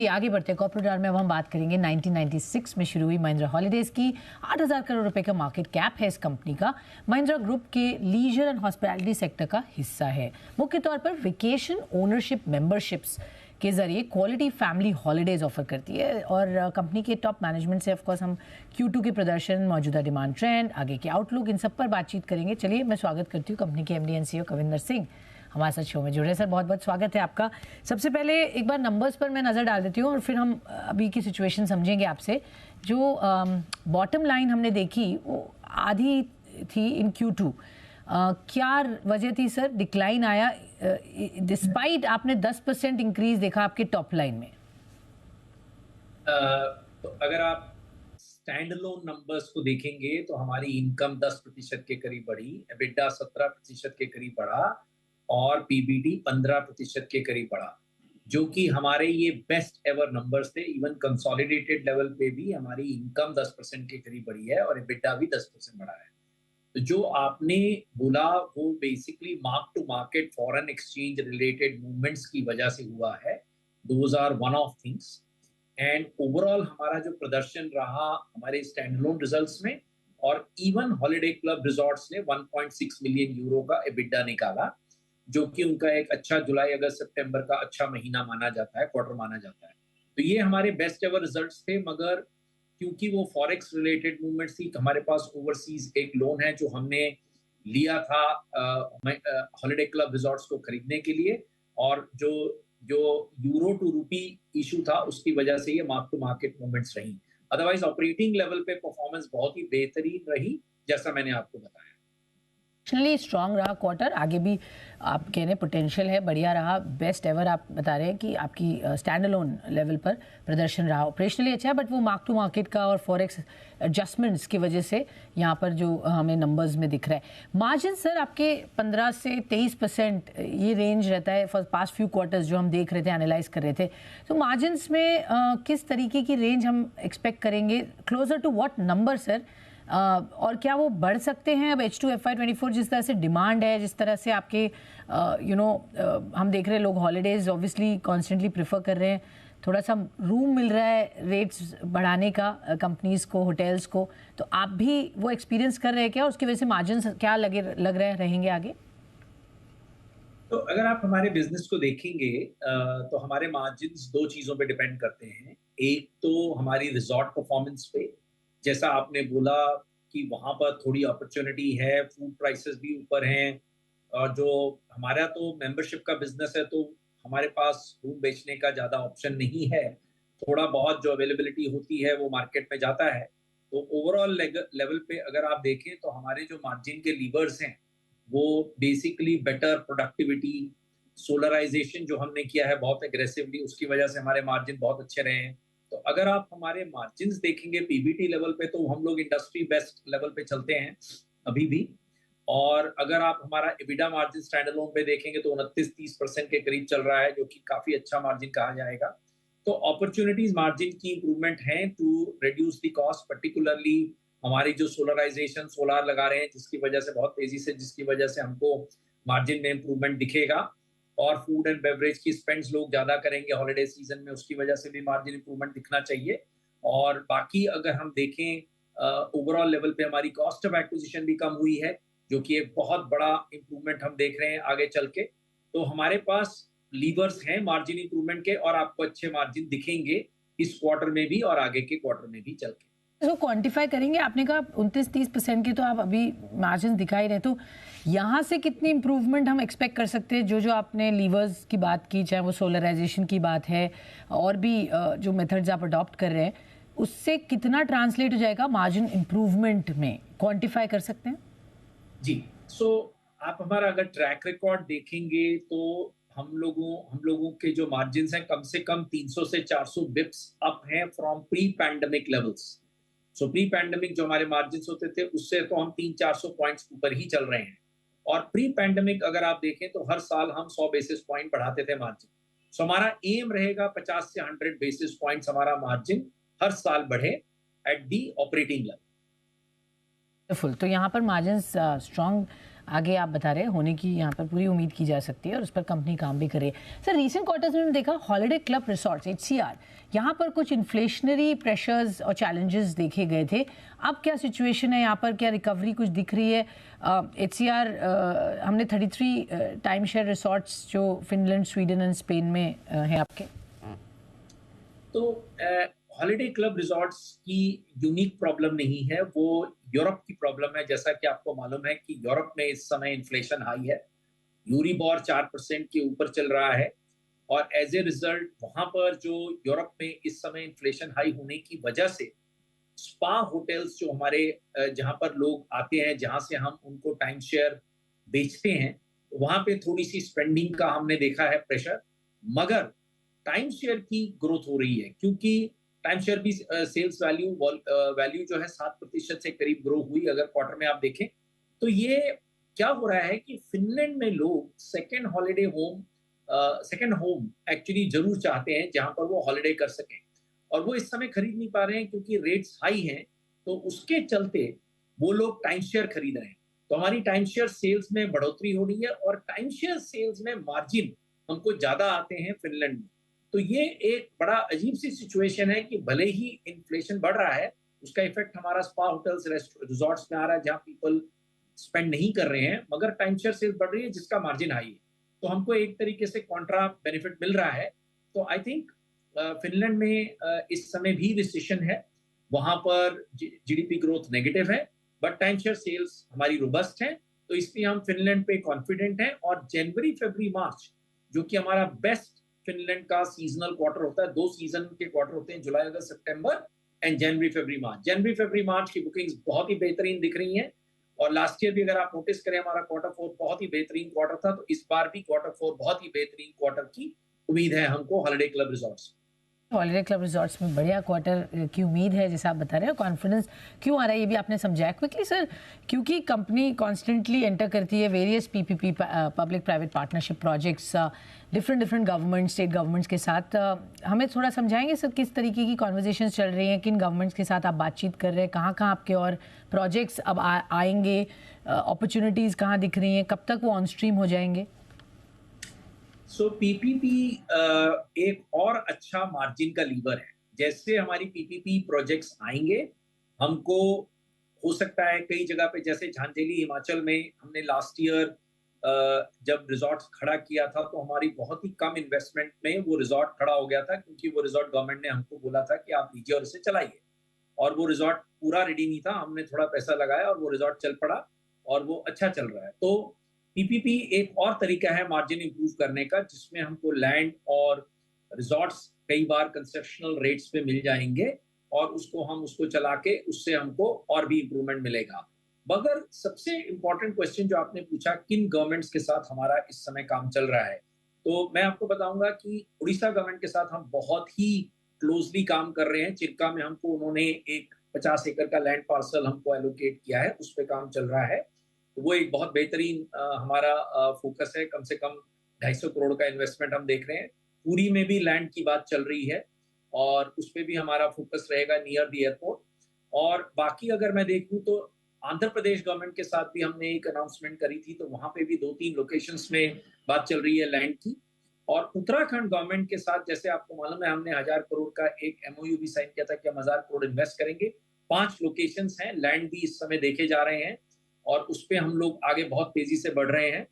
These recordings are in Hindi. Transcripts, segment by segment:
आगे बढ़ते हैं कॉर्पोरेट आवर में। अब हम बात करेंगे 1996 में शुरू हुई महिंद्रा हॉलीडेज की। 8,000 करोड़ रुपए का मार्केट कैप है इस कंपनी का। महिंद्रा ग्रुप के लीजर एंड हॉस्पिटैलिटी सेक्टर का हिस्सा है। मुख्य तौर पर वेकेशन ओनरशिप मेंबरशिप्स के जरिए क्वालिटी फैमिली हॉलीडेज ऑफर करती है। और कंपनी के टॉप मैनेजमेंट से ऑफकोर्स हम Q2 के प्रदर्शन, मौजूदा डिमांड ट्रेंड, आगे के आउटलुक, इन सब पर बातचीत करेंगे। चलिए मैं स्वागत करती हूँ कंपनी के MD and CEO Kavinder Singh हमारे साथ शो में जुड़े। सर बहुत बहुत स्वागत है आपका। सबसे पहले एक बार नंबर्स पर मैं नज़र डाल देती हूँ और फिर हम अभी की सिचुएशन समझेंगे आपसे। जो बॉटम लाइन हमने देखी वो आधी थी इन Q2। क्या वजह थी सर, डिक्लाइन आया डिस्पाइट आपने 10% इंक्रीज देखा आपके टॉप लाइन में? तो अगर आप स्टैंड अलोन नंबर्स को देखेंगे तो हमारी इनकम 10% के करीब बढ़ी, एबिटा 17% के करीब बढ़ा और पीबीटी 15% के करीब बढ़ा, जो कि हमारे ये बेस्ट एवर नंबर्स थे। इवन कंसोलिडेटेड लेवल पे भी हमारी इनकम 10% के करीब बढ़ी है और एबिटा भी 10% बढ़ा है। तो जो आपने बोला वो basically mark to market foreign exchange related movements की वजह से हुआ है। Those are one of things. And overall हमारा जो प्रदर्शन रहा हमारे स्टैंडअलोन रिजल्ट्स में, और इवन हॉलिडे क्लब रिजॉर्ट्स ने 1.6 मिलियन यूरो का एबिटा निकाला, जो कि उनका एक अच्छा जुलाई अगस्त सितंबर का अच्छा महीना माना जाता है, क्वार्टर माना जाता है। तो ये हमारे बेस्ट एवर रिजल्ट्स थे। मगर क्योंकि वो फॉरेक्स रिलेटेड मूवमेंट्स थी, हमारे पास ओवरसीज एक लोन है जो हमने लिया था हॉलिडे क्लब रिजॉर्ट्स को खरीदने के लिए, और जो जो यूरो टू रूपी इशू था उसकी वजह से ये मार्क टू मार्केट मूवमेंट्स रही। अदरवाइज ऑपरेटिंग लेवल पे परफॉर्मेंस बहुत ही बेहतरीन रही, जैसा मैंने आपको बताया। स्ट्रांग रहा क्वार्टर, आगे भी आप कह रहे हैं पोटेंशियल है, बढ़िया रहा, बेस्ट एवर आप बता रहे हैं कि आपकी स्टैंड अलोन लेवल पर प्रदर्शन रहा। ऑपरेशनली अच्छा है, बट वो मार्क टू मार्केट का और फॉरेक्स एडजस्टमेंट्स की वजह से यहाँ पर जो हमें नंबर्स में दिख रहा है। मार्जिन सर आपके 15 से 23% ये रेंज रहता है फॉर पास्ट फ्यू क्वार्टर्स जो हम देख रहे थे, एनालाइज कर रहे थे। तो मार्जिन्स में किस तरीके की रेंज हम एक्सपेक्ट करेंगे, closer to what number sir? और क्या वो बढ़ सकते हैं अब H2 FY24 जिस तरह से डिमांड है, जिस तरह से आपके हम देख रहे हैं लोग हॉलीडेज ऑब्वियसली कॉन्स्टेंटली प्रेफर कर रहे हैं, थोड़ा सा रूम मिल रहा है रेट्स बढ़ाने का कंपनीज को, होटल्स को, तो आप भी वो एक्सपीरियंस कर रहे हैं क्या? उसकी वजह से मार्जिन क्या लग रहे हैं रहेंगे आगे? तो अगर आप हमारे बिजनेस को देखेंगे तो हमारे मार्जिन्स दो चीजों पे डिपेंड करते हैं। एक तो हमारी रिजॉर्ट परफॉर्मेंस पे, जैसा आपने बोला कि वहां पर थोड़ी अपॉर्चुनिटी है, फूड प्राइसेस भी ऊपर हैं, और जो हमारा तो मेंबरशिप का बिजनेस है तो हमारे पास रूम बेचने का ज्यादा ऑप्शन नहीं है। थोड़ा बहुत जो अवेलेबिलिटी होती है वो मार्केट में जाता है। तो ओवरऑल लेवल पे अगर आप देखें तो हमारे जो मार्जिन के लीवर्स हैं वो बेसिकली बेटर प्रोडक्टिविटी, सोलराइजेशन जो हमने किया है बहुत एग्रेसिवली, उसकी वजह से हमारे मार्जिन बहुत अच्छे रहे हैं। तो अगर आप हमारे मार्जिन्स देखेंगे पीबीटी लेवल पे तो हम लोग इंडस्ट्री बेस्ट लेवल पे चलते हैं अभी भी। और अगर आप हमारा एबिटा मार्जिन स्टैंड अलोन पे देखेंगे तो 29-30% के करीब चल रहा है, जो कि काफी अच्छा मार्जिन कहा जाएगा। तो अपॉर्चुनिटीज मार्जिन की इंप्रूवमेंट है to reduce the cost, particularly हमारी जो सोलराइजेशन, सोलार लगा रहे हैं जिसकी वजह से बहुत तेजी से, जिसकी वजह से हमको मार्जिन में इंप्रूवमेंट दिखेगा। और फूड एंड बेवरेज की स्पेंड्स लोग ज्यादा करेंगे हॉलिडे सीजन में, उसकी वजह से भी मार्जिन इंप्रूवमेंट दिखना चाहिए। और बाकी अगर हम देखें ओवरऑल लेवल पे हमारी कॉस्ट ऑफ एक्विजिशन भी कम हुई है, जो कि एक बहुत बड़ा इंप्रूवमेंट हम देख रहे हैं आगे चल के। तो हमारे पास लीवर्स हैं मार्जिन इंप्रूवमेंट के, और आपको अच्छे मार्जिन दिखेंगे इस क्वार्टर में भी और आगे के क्वार्टर में भी चल के। इसको क्वांटिफाई करेंगे? आपने कहा 29-30% की तो आप अभी मार्जिन दिखा ही रहे, तो यहाँ से कितनी इंप्रूवमेंट हम एक्सपेक्ट कर सकते हैं? जो जो आपने लीवर्स की बात की, चाहे वो सोलराइजेशन की बात है और भी जो मेथड्स आप अडॉप्ट कर रहे हैं, उससे कितना ट्रांसलेट हो जाएगा मार्जिन इंप्रूवमेंट में? क्वांटिफाई कर सकते हैं? जी, आप हमारा अगर ट्रैक रिकॉर्ड देखेंगे तो हम लोगों के जो मार्जिन्स हैं कम से कम 300 से 400 बिप्स अप हैं from pre pandemic levels. Pre pandemic जो हमारे मार्जिन्स होते थे उससे तो हम 300-400 पॉइंट्स ऊपर ही चल रहे हैं। और प्री पैंडेमिक अगर आप देखें तो हर साल हम 100 बेसिस पॉइंट बढ़ाते थे मार्जिन। हमारा एम रहेगा 50 से 100 बेसिस पॉइंट्स हमारा मार्जिन हर साल बढ़े एट दी ऑपरेटिंग लेवल। तो यहाँ पर मार्जिन स्ट्रॉन्ग आगे आप बता रहे हैं होने की यहाँ पर पूरी उम्मीद की जा सकती है और उस पर कंपनी काम भी करे। सर रीसेंट क्वार्टर्स में देखा हॉलिडे क्लब रिसॉर्ट्स HCR यहाँ पर कुछ इन्फ्लेशनरी प्रेशर्स और चैलेंजेस देखे गए थे। अब क्या सिचुएशन है यहाँ पर, क्या रिकवरी कुछ दिख रही है? HCR हमने 33 टाइम शेयर रिसॉर्ट्स जो फिनलैंड, स्वीडन एंड स्पेन में हैं आपके। तो हॉलिडे क्लब रिजॉर्ट्स की यूनिक प्रॉब्लम नहीं है, वो यूरोप की प्रॉब्लम है। जैसा कि आपको मालूम है कि यूरोप में इस समय इन्फ्लेशन हाई है, यूरिबोर 4% के ऊपर चल रहा है और एज ए रिजल्ट वहां पर जो यूरोप में इस समय इन्फ्लेशन हाई होने की वजह से स्पा होटल्स जो हमारे जहां पर लोग आते हैं, जहां से हम उनको टाइम शेयर बेचते हैं, वहां पे थोड़ी सी स्पेंडिंग का हमने देखा है प्रेशर। मगर टाइम शेयर की ग्रोथ हो रही है क्योंकि टाइम शेयर भी सेल्स वैल्यू जो है 7% से करीब ग्रो हुई अगर क्वार्टर में आप देखें। तो ये क्या हो रहा है कि फिनलैंड में लोग सेकेंड होम एक्चुअली जरूर चाहते हैं जहां पर वो हॉलिडे कर सकें, और वो इस समय खरीद नहीं पा रहे हैं क्योंकि रेट्स हाई हैं। तो उसके चलते वो लोग टाइम शेयर खरीद रहे हैं। तो हमारी टाइम शेयर सेल्स में बढ़ोतरी हो रही है और टाइम शेयर सेल्स में मार्जिन हमको ज्यादा आते हैं फिनलैंड में। तो ये एक बड़ा अजीब सी सिचुएशन है कि भले ही इन्फ्लेशन बढ़ रहा है, उसका इफेक्ट हमारा स्पा होटल्स रिजॉर्ट्स में आ रहा है जहां पीपल स्पेंड नहीं कर रहे हैं, मगर टाइम शेयर सेल्स बढ़ रही है जिसका मार्जिन हाई है। तो हमको एक तरीके से कॉन्ट्रा बेनिफिट मिल रहा है। तो आई थिंक फिनलैंड में इस समय भी रिसेशन है, वहां पर जीडीपी ग्रोथ नेगेटिव है, बट टाइम शेयर सेल्स हमारी रोबस्ट है। तो इसलिए हम फिनलैंड पे कॉन्फिडेंट हैं। और जनवरी, फरवरी, मार्च जो कि हमारा बेस्ट फिनलैंड का सीजनल क्वार्टर होता है, 2 सीजन के क्वार्टर होते हैं, जुलाई, अगस्त, सितंबर एंड जनवरी, फरवरी, मार्च। जनवरी, फरवरी, मार्च की बुकिंग्स बहुत ही बेहतरीन दिख रही हैं। और लास्ट ईयर भी अगर आप नोटिस करें हमारा क्वार्टर 4 बहुत ही बेहतरीन क्वार्टर था। तो इस बार भी क्वार्टर 4 बहुत ही बेहतरीन क्वार्टर की उम्मीद है हमको holiday club resorts. Holiday club resorts में बढ़िया क्वार्टर की उम्मीद है जैसा आप बता रहे हो। कॉन्फिडेंस क्यों आ रहा है ये भी आपने समझाया क्विकली सर, क्योंकि कंपनी कॉन्स्टेंटली एंटर करती है various PPP public private partnership projects different government, state governments के साथ। हमें थोड़ा समझाएंगे सर किस तरीके की कॉन्वर्जेशंस चल रही हैं, किन गवर्नमेंट्स के साथ आप बातचीत कर रहे हैं, कहाँ कहाँ आपके और प्रोजेक्ट्स अब आएंगे, अपॉर्चुनिटीज़ कहाँ दिख रही हैं, कब तक वो ऑन स्ट्रीम हो जाएंगे? सो पीपीपी एक और अच्छा मार्जिन का लीवर है। जैसे हमारी पीपीपी प्रोजेक्ट्स आएंगे, हमको हो सकता है कई जगह पे, जैसे झांझेली हिमाचल में हमने लास्ट ईयर जब रिजॉर्ट खड़ा किया था तो हमारी बहुत ही कम इन्वेस्टमेंट में वो रिजॉर्ट खड़ा हो गया था, क्योंकि वो रिजॉर्ट गवर्नमेंट ने हमको बोला था कि आप लीजिए और इसे चलाइए। और वो रिजॉर्ट पूरा रेडी नहीं था, हमने थोड़ा पैसा लगाया और वो रिजॉर्ट चल पड़ा और वो अच्छा चल रहा है। तो पीपीपी एक और तरीका है मार्जिन इंप्रूव करने का, जिसमें हमको लैंड और रिजॉर्ट्स कई बार कंसेप्शनल रेट्स पे मिल जाएंगे और उसको चला के उससे हमको और भी इंप्रूवमेंट मिलेगा। मगर सबसे इंपॉर्टेंट क्वेश्चन जो आपने पूछा, किन गवर्नमेंट्स के साथ हमारा इस समय काम चल रहा है, तो मैं आपको बताऊंगा कि उड़ीसा गवर्नमेंट के साथ हम बहुत ही क्लोजली काम कर रहे हैं। चिरका में हमको उन्होंने एक 50 एकड़ का लैंड पार्सल हमको एलोकेट किया है, उस पर काम चल रहा है। तो वो एक बहुत बेहतरीन हमारा फोकस है। कम से कम 250 करोड़ का इन्वेस्टमेंट हम देख रहे हैं। पुरी में भी लैंड की बात चल रही है और उस पर भी हमारा फोकस रहेगा नियर द एयरपोर्ट। और बाकी अगर मैं देखूं तो आंध्र प्रदेश गवर्नमेंट के साथ भी हमने एक अनाउंसमेंट करी थी, तो वहां पे भी 2-3 लोकेशंस में बात चल रही है लैंड की। और उत्तराखंड गवर्नमेंट के साथ, जैसे आपको मालूम है, हमने 1000 करोड़ का एक MOU भी साइन किया था कि हम 1000 करोड़ इन्वेस्ट करेंगे। 5 लोकेशंस हैं, लैंड भी इस समय देखे जा रहे हैं और उस पर हम लोग आगे बहुत तेजी से बढ़ रहे हैं।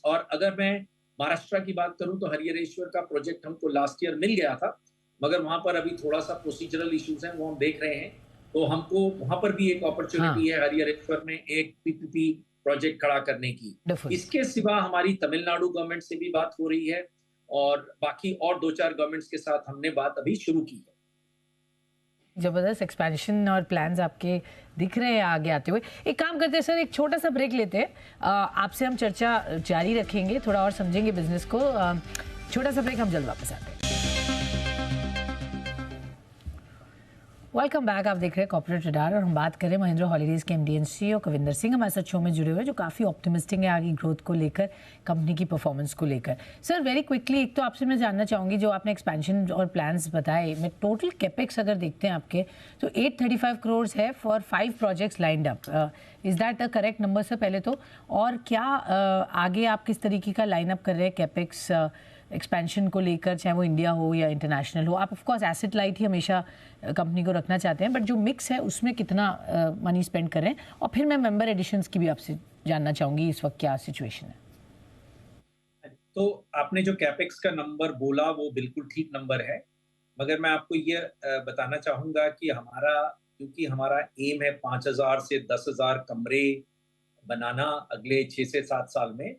और अगर मैं महाराष्ट्र की बात करूं तो हरिहरेश्वर का प्रोजेक्ट हमको लास्ट ईयर मिल गया था, मगर वहां पर अभी थोड़ा सा प्रोसीजरल इश्यूज हैं, वो हम देख रहे हैं। तो हमको वहां पर भी एक अपॉर्चुनिटी है हरिहरेश्वर में एक PPP प्रोजेक्ट खड़ा करने की। इसके सिवा हमारी तमिलनाडु गवर्नमेंट से भी बात हो रही है और बाकी और 2-4 गवर्नमेंट्स के साथ हमने बात अभी शुरू की है। जबरदस्त एक्सपेंशन और प्लान्स आपके दिख रहे हैं आगे आते हुए। एक काम करते हैं सर, एक छोटा सा ब्रेक लेते हैं, आपसे हम चर्चा जारी रखेंगे, थोड़ा और समझेंगे बिजनेस को। छोटा सा ब्रेक, हम जल्द वापस आते हैं। Welcome back. आप देख रहे हैं कॉर्पोरेट रडार और हम बात कर रहे हैं महिंद्रा हॉलीडेज के MD and CEO Kavinder Singh हमारे साथ शो में जुड़े हुए, जो काफ़ी ऑप्टिमिस्टिक है आगे ग्रोथ को लेकर, कंपनी की परफॉर्मेंस को लेकर। सर वेरी क्विकली, एक तो आपसे मैं जानना चाहूँगी, जो आपने एक्सपेंशन और प्लान्स बताए, मैं टोटल कैपेक्स अगर देखते हैं आपके तो 835 करोड़ है for 5 projects lined up. Is that the correct number sir पहले तो? और क्या आगे आप किस तरीके का लाइन अप कर रहे हैं कैपेक्स एक्सपेंशन को लेकर, चाहे वो इंडिया हो या इंटरनेशनल हो? आप ऑफ कोर्स एसेट लाइट ही हमेशा कंपनी को रखना चाहते हैं, बट जो मिक्स है उसमें कितना मनी स्पेंड करें? और फिर मैं मेंबर एडिशंस की भी आपसे जानना चाहूँगी, इस वक्त क्या सिचुएशन है? तो आपने जो कैपेक्स का नंबर बोला वो बिल्कुल ठीक नंबर है, मगर मैं आपको ये बताना चाहूँगा कि क्योंकि हमारा एम है 5,000 से 10,000 कमरे बनाना अगले 6 से 7 साल में,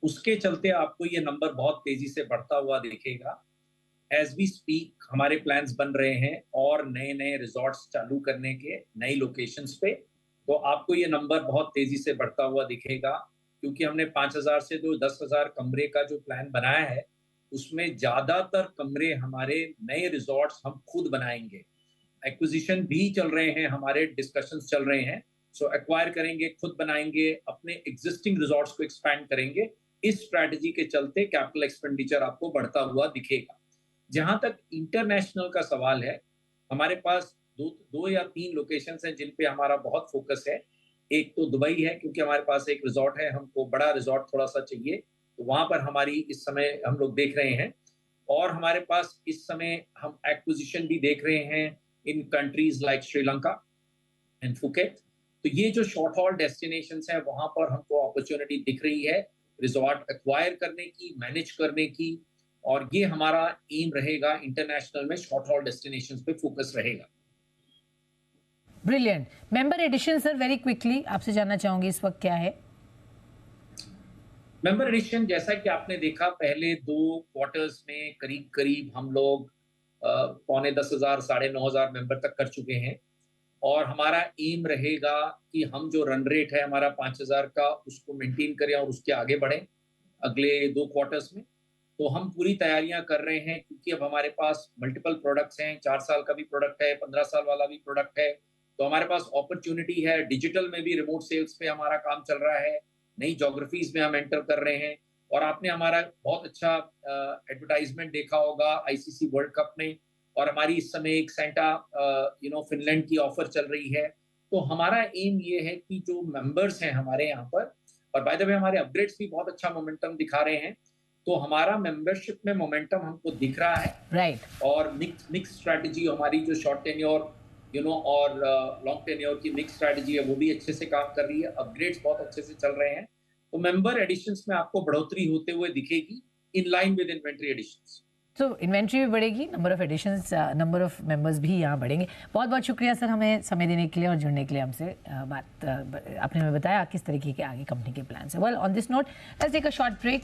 उसके चलते आपको ये नंबर बहुत तेज़ी से बढ़ता हुआ दिखेगा। एज़ वी स्पीक हमारे प्लान्स बन रहे हैं और नए-नए रिज़ॉर्ट्स चालू करने के नई लोकेशंस पे, तो आपको ये नंबर बहुत तेज़ी से बढ़ता हुआ दिखेगा, क्योंकि हमने 5,000 से जो 10,000 कमरे का जो प्लान बनाया है, उसमें ज़्यादातर कमरे हमारे नए रिज़ॉर्ट्स हम खुद बनाएँगे। एक्विजिशन भी चल रहे हैं, हमारे डिस्कशंस चल रहे हैं, सो एक्वायर करेंगे, खुद बनाएँगे, अपने एक्जिस्टिंग रिज़ॉर्ट्स को एक्सपैंड करेंगे। इस स्ट्रैटेजी के चलते कैपिटल एक्सपेंडिचर आपको बढ़ता हुआ दिखेगा। जहाँ तक इंटरनेशनल का सवाल है, हमारे पास 2 या 3 लोकेशंस हैं जिन पे हमारा बहुत फोकस है। एक तो दुबई है, क्योंकि हमारे पास एक रिज़ॉर्ट है, हमको बड़ा रिज़ॉर्ट थोड़ा-सा चाहिए, तो वहाँ पर हमारी इस समय हम लोग देख रहे हैं। और हमारे पास इस समय हम एक्विजिशन भी देख रहे हैं इन countries like Sri Lanka and Phuket. तो ये जो शॉर्ट हॉल डेस्टिनेशंस हैं, वहाँ पर हमको अपॉर्च्युनिटी दिख रही है, रिज़ॉर्ट एक्वायर करने की, मैनेज करने की, और ये हमारा एम रहेगा इंटरनेशनल में शॉर्ट हॉल डेस्टिनेशंस पे फोकस रहेगा। Brilliant. Member addition sir very quickly आपसे जानना चाहूँगी, इस वक्त क्या है? मेंबर एडिशन जैसा कि आपने देखा, पहले 2 क्वार्टर्स में करीब-करीब हम लोग पौने 10,000 साढ़े 9,000 मेंबर तक कर चुके हैं, और हमारा एम रहेगा कि हम जो रन रेट है हमारा 5,000 का, उसको मेंटेन करें और उसके आगे बढ़ें अगले 2 क्वार्टर्स में। तो हम पूरी तैयारियां कर रहे हैं, क्योंकि अब हमारे पास मल्टीपल प्रोडक्ट्स हैं, 4 साल का भी प्रोडक्ट है, 15 साल वाला भी प्रोडक्ट है, तो हमारे पास अपॉर्चुनिटी है। डिजिटल में भी रिमोट सेल्स पे हमारा काम चल रहा है, नई ज्योग्राफीज में हम एंटर कर रहे हैं, और आपने हमारा बहुत अच्छा एडवर्टाइजमेंट देखा होगा आईसीसी वर्ल्ड कप में, और हमारी इस समय एक सेंटा फिनलैंड की ऑफर चल रही है। तो हमारा एम ये है कि जो मेंबर्स हैं हमारे यहाँ पर, और बाय द वे हमारे अपग्रेड्स भी बहुत अच्छा मोमेंटम दिखा रहे हैं, तो हमारा मेंबरशिप में मोमेंटम हमको दिख रहा है। राइट। और मिक्स स्ट्रैटेजी हमारी जो शॉर्ट टेन्योर और लॉन्ग टेन्योर की मिक्स स्ट्रैटेजी है, वो भी अच्छे से काम कर रही है, अपग्रेड्स बहुत अच्छे से चल रहे हैं। तो मेंबर एडिशंस में आपको बढ़ोतरी होते हुए दिखेगी in line with inventory additions. तो इन्वेंट्री भी बढ़ेगी, number of additions, number of members भी यहाँ बढ़ेंगे। बहुत बहुत शुक्रिया सर हमें समय देने के लिए और जुड़ने के लिए हमसे। आपने हमें बताया किस तरीके के आगे कंपनी के प्लान्स है। Well on this note let's take a short break.